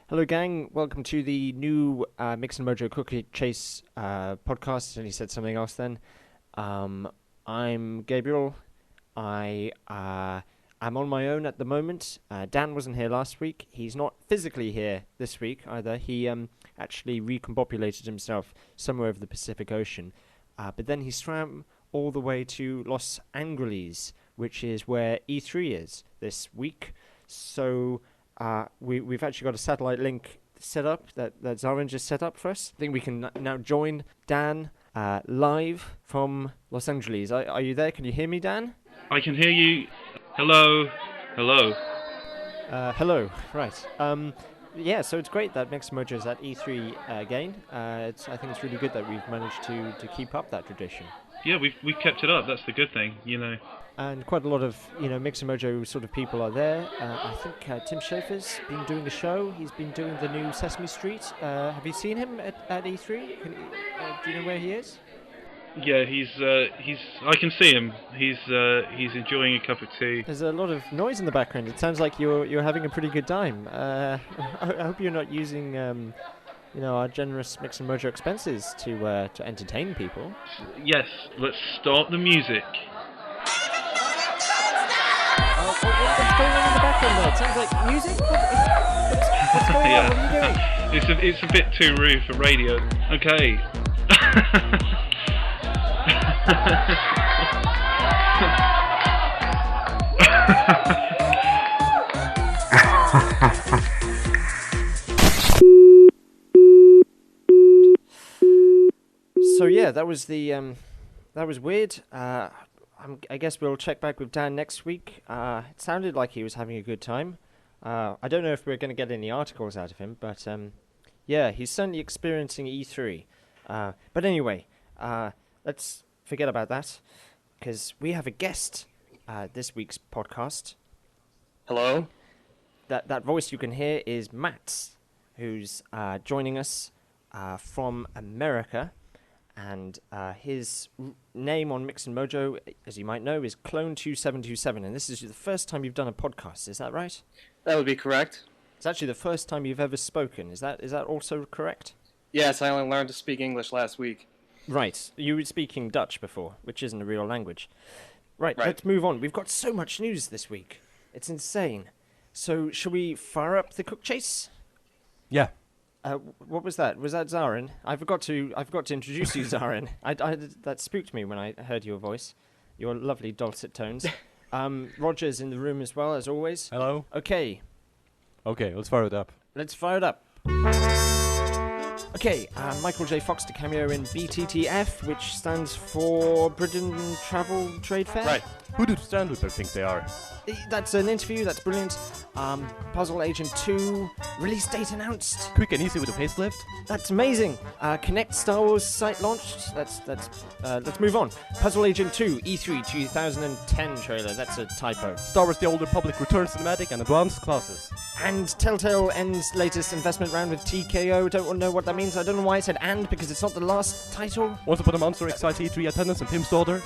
Hello, gang. Welcome to the new Mix and Mojo Cookie Chase podcast. And he said something else then. I'm Gabriel. I am on my own at the moment. Dan wasn't here last week. He's not physically here this week either. He actually recombobulated himself somewhere over the Pacific Ocean. But then he swam all the way to Los Angeles, which is where E3 is this week. So... We've actually got a satellite link set up that Zaarin just set up for us. I think we can now join Dan live from Los Angeles. Are you there? Can you hear me, Dan? I can hear you. Hello. Hello. Hello. Right. Yeah, so it's great that Mix Mojo is at E3 again. I think it's really good that we've managed to keep up that tradition. Yeah, we've kept it up. That's the good thing, you know. And quite a lot of, Mix and Mojo sort of people are there. I think Tim Schafer's been doing a show. He's been doing the new Sesame Street. Have you seen him at E3? Do you know where he is? Yeah, he's. I can see him. He's enjoying a cup of tea. There's a lot of noise in the background. It sounds like you're having a pretty good time. I hope you're not using, our generous Mix and Mojo expenses to entertain people. Yes, let's start the music. What's going on in the background there? It sounds like music? What's going on? What are you doing? It's a bit too rude for radio. Okay. So yeah, that was weird. I guess we'll check back with Dan next week. It sounded like he was having a good time. I don't know if we're going to get any articles out of him, but yeah, he's certainly experiencing E3. But anyway, let's forget about that, because we have a guest this week's podcast. Hello? That voice you can hear is Matt, who's joining us from America. And his name on Mix and Mojo, as you might know, is Clone2727. And this is the first time you've done a podcast, is that right? That would be correct. It's actually the first time you've ever spoken. Is that also correct? Yes, I only learned to speak English last week. Right. You were speaking Dutch before, which isn't a real language. Right, let's move on. We've got so much news this week. It's insane. So, shall we fire up the cook chase? Yeah. What was that? Was that Zaarin? I forgot to introduce you, Zaarin. That spooked me when I heard your voice, your lovely dulcet tones. Roger's in the room as well, as always. Hello. Okay, Let's fire it up. let's fire it up. Okay, Michael J. Fox to cameo in BTTF, which stands for Britain Travel Trade Fair. Right. Who do Strandlooper think they are? That's an interview. That's brilliant. Puzzle Agent 2 release date announced. Quick and easy with a facelift? That's amazing. Connect Star Wars site launched. Let's move on. Puzzle Agent 2 E3 2010 trailer. That's a typo. Star Wars The Old Republic returns cinematic and advanced classes. And Telltale ends latest investment round with TKO. Don't know what that means. I don't know why I said and, because it's not the last title. Once Upon a Monster excites E3 attendance and Tim's daughter.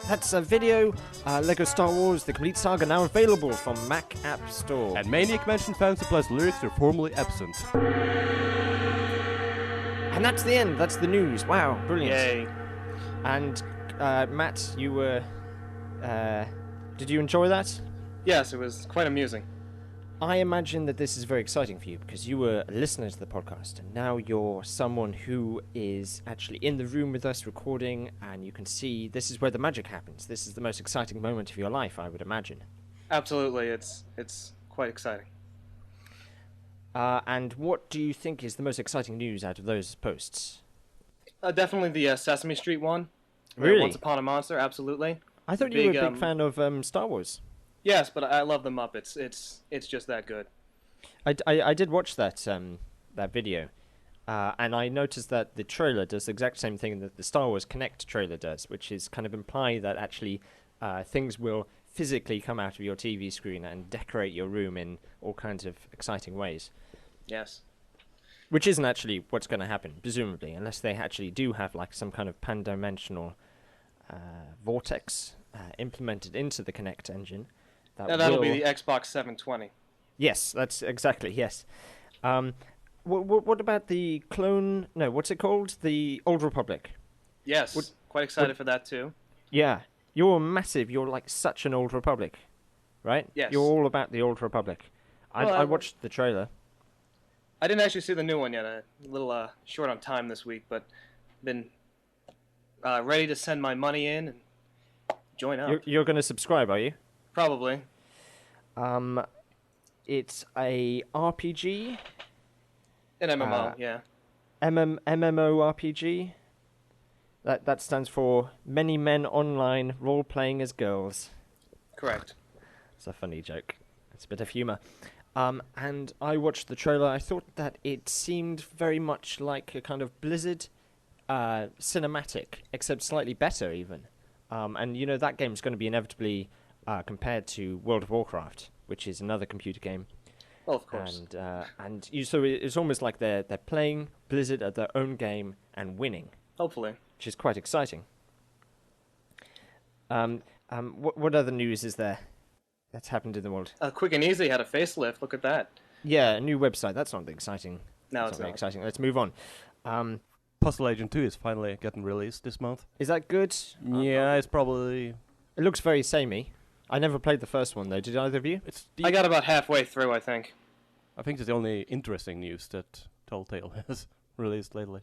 That's a video. Lego Star Wars The Complete Saga now available from Mac App Store. And Maniac mentioned fans supplies lyrics are formerly absent. And that's the end. That's the news. Wow, brilliant. Yay. And Matt, you were... did you enjoy that? Yes, it was quite amusing. I imagine that this is very exciting for you because you were a listener to the podcast and now you're someone who is actually in the room with us recording, and you can see this is where the magic happens. This is the most exciting moment of your life, I would imagine. Absolutely, it's quite exciting. And what do you think is the most exciting news out of those posts? Definitely the Sesame Street one. Really? Once Upon a Monster, absolutely. I thought you were a big fan of Star Wars. Yes, but I love the Muppets. It's just that good. I did watch that video, and I noticed that the trailer does the exact same thing that the Star Wars Connect trailer does, which is kind of imply that actually things will physically come out of your TV screen and decorate your room in all kinds of exciting ways. Yes. Which isn't actually what's going to happen, presumably, unless they actually do have like some kind of pan-dimensional vortex implemented into the Kinect engine. That'll be the Xbox 720. Yes, that's exactly, yes. What about the clone? No, what's it called? The Old Republic. Yes, quite excited for that too. Yeah, you're massive. You're like such an Old Republic, right? Yes. You're all about the Old Republic. Well, I watched the trailer. I didn't actually see the new one yet. A little short on time this week, but been ready to send my money in and join up. You're going to subscribe, are you? Probably. It's a RPG. An MMO, yeah. MMORPG. That stands for Many Men Online Role Playing as Girls. Correct. It's a funny joke. It's a bit of humour. And I watched the trailer. I thought that it seemed very much like a kind of Blizzard cinematic, except slightly better even. And you know that game's going to be inevitably compared to World of Warcraft, which is another computer game. Well, of course. So it's almost like they're playing Blizzard at their own game and winning, Hopefully. which is quite exciting. What other news is there that's happened in the world? Quick and Easy had a facelift. Look at that. Yeah, a new website. That's not exciting. No, That's it's not very not. exciting. Let's move on. Puzzle Agent 2 is finally getting released this month. Is that good? Yeah, it's probably... It looks very samey. I never played the first one though. Did either of you? I got about halfway through, I think. I think it's the only interesting news that Telltale has released lately.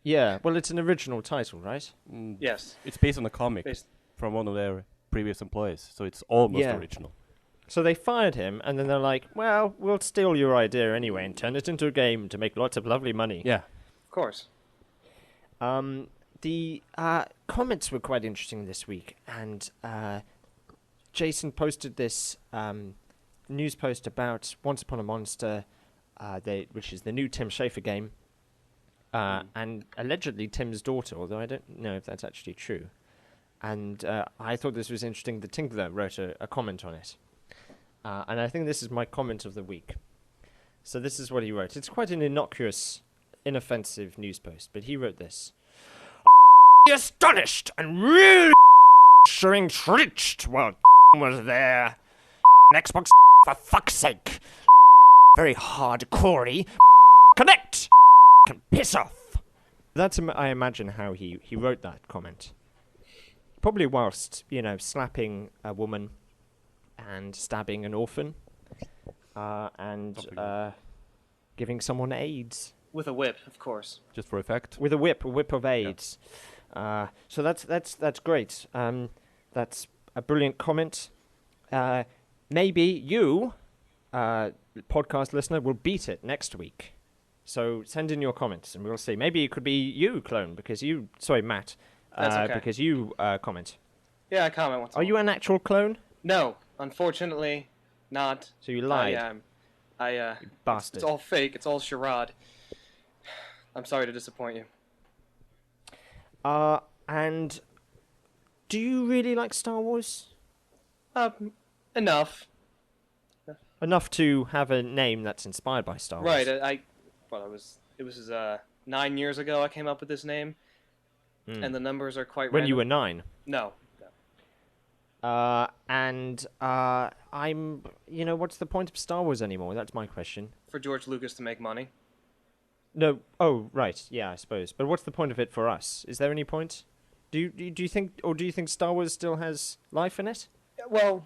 Yeah. Well, it's an original title, right? Yes. It's based on a comic Based- from one of their previous employees, so it's almost Yeah. original. So they fired him, and then they're like, "Well, we'll steal your idea anyway and turn it into a game to make lots of lovely money." Yeah. Of course. The comments were quite interesting this week, and Jason posted this news post about Once Upon a Monster, which is the new Tim Schafer game, and allegedly Tim's daughter, although I don't know if that's actually true. And I thought this was interesting. The Tinkler wrote a comment on it, and I think this is my comment of the week. So this is what he wrote. It's quite an innocuous, inoffensive news post, but he wrote this. Astonished and really intrigued while was there. Xbox, for fuck's sake. Very hardcorey. Connect. Can piss off. That's I imagine how he wrote that comment. Probably whilst slapping a woman and stabbing an orphan, and giving someone AIDS With a whip, of course. Just for effect. with a whip of AIDS. So that's great. That's a brilliant comment. Maybe you, podcast listener, will beat it next week. So send in your comments and we'll see. Maybe it could be you, Clone, Matt. That's okay. Because you comment. Yeah, I comment once. Are you an actual clone? No, unfortunately, not. So you lied. You bastard. It's all fake. It's all charade. I'm sorry to disappoint you. And do you really like Star Wars? Enough. Enough to have a name that's inspired by Star Wars. Right. It was 9 years ago I came up with this name, and the numbers are quite. When random. you were 9. No. And I'm, what's the point of Star Wars anymore? That's my question. For George Lucas to make money. No, oh, right, yeah, I suppose. But what's the point of it for us? Is there any point? Do you think Star Wars still has life in it? Well,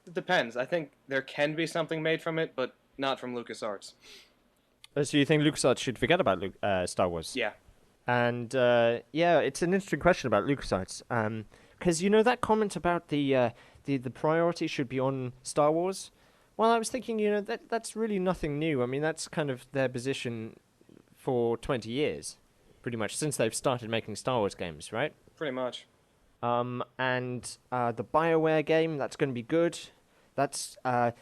it depends. I think there can be something made from it, but not from LucasArts. So you think LucasArts should forget about Star Wars? Yeah. And it's an interesting question about LucasArts. Because that comment about the priority should be on Star Wars. Well, I was thinking, that's really nothing new. I mean, that's kind of their position for 20 years, pretty much, since they've started making Star Wars games, right? Pretty much. And the BioWare game, that's going to be good. It's an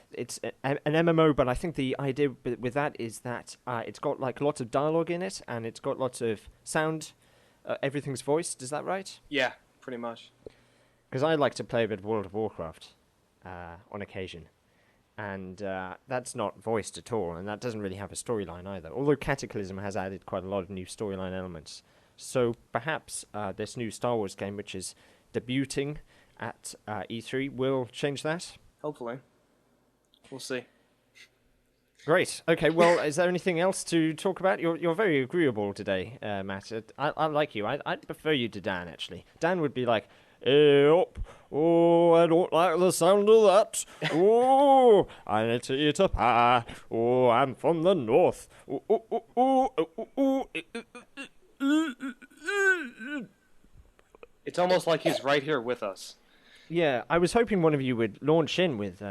MMO, but I think the idea with that is that it's got like lots of dialogue in it, and it's got lots of sound. Everything's voiced. Is that right? Yeah, pretty much. Because I like to play a bit of World of Warcraft on occasion, and that's not voiced at all, and that doesn't really have a storyline either. Although Cataclysm has added quite a lot of new storyline elements. So perhaps this new Star Wars game, which is debuting at E3, will change that. Hopefully. We'll see. Great. Okay. Well, is there anything else to talk about? You're very agreeable today, Matt. I like you. I'd prefer you to Dan actually. Dan would be like, "Yup. Oh, I don't like the sound of that. Oh, I need to eat a pie. Oh, I'm from the north. Oh, oh, oh, oh, oh, oh. It's almost like he's right here with us. Yeah, I was hoping one of you would launch in with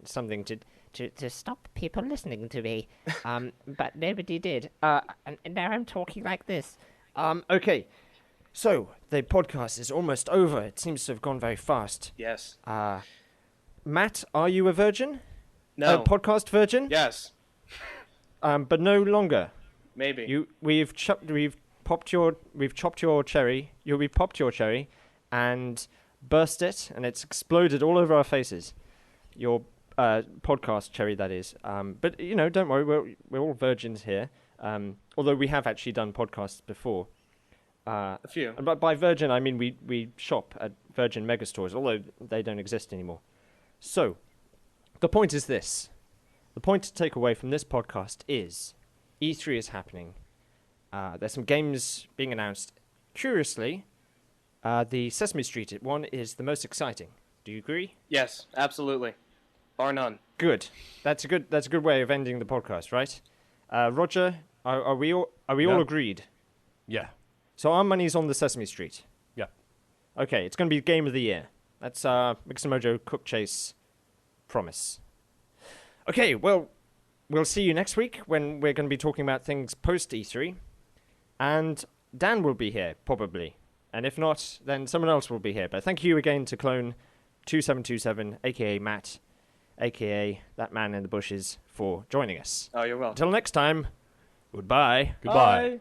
something to stop people listening to me, but nobody did. And now I'm talking like this. Okay, so the podcast is almost over. It seems to have gone very fast. Yes. Matt, are you a virgin? No. A podcast virgin? Yes. But no longer. Maybe. We've chopped your cherry. We popped your cherry, and burst it, and it's exploded all over our faces. Your podcast cherry, that is. But don't worry, we're all virgins here. Although we have actually done podcasts before. A few. And by virgin, I mean we shop at Virgin Megastores, although they don't exist anymore. So, the point is this. The point to take away from this podcast is E3 is happening. There's some games being announced. Curiously, the Sesame Street one is the most exciting. Do you agree? Yes, absolutely. Bar none. Good. That's a good way of ending the podcast, right? Roger, are we all agreed? Yeah. So our money's on the Sesame Street. Yeah. Okay, it's going to be Game of the Year. That's Mix and Mojo Cook Chase promise. Okay, well, we'll see you next week when we're going to be talking about things post E3. And Dan will be here, probably. And if not, then someone else will be here. But thank you again to Clone2727, a.k.a. Matt, a.k.a. that man in the bushes, for joining us. Oh, you're welcome. Until next time, goodbye. Goodbye. Bye.